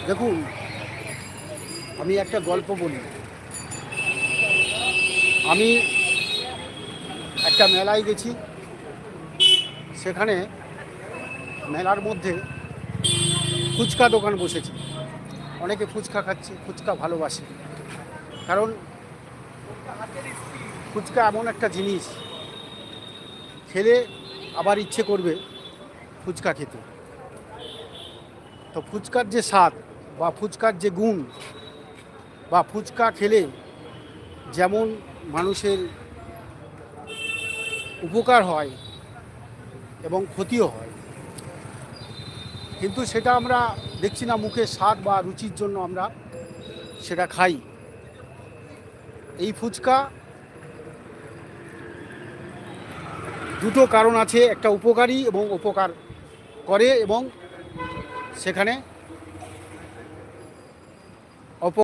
দেখুন, আমি একটা গল্প বলি। আমি একটা মেলায় গেছি। সেখানে মেলার মধ্যে ফুচকা দোকান বসেছে। অনেকে ফুচকা খাচ্ছে, ফুচকা ভালোবাসে। কারণ ফুচকা এমন একটা জিনিস, খেলে আবার ইচ্ছে করবে ফুচকা খেতে। তো ফুচকার যে স্বাদ বা ফুচকার যে গুণ, বা ফুচকা খেলে যেমন মানুষের উপকার হয় এবং ক্ষতিও হয়, কিন্তু সেটা আমরা দেখছি না। মুখের স্বাদ বা রুচির জন্য আমরা সেটা খাই। এই ফুচকা দুটো কারণ আছে, একটা উপকারী এবং উপকার করে, এবং সেখানে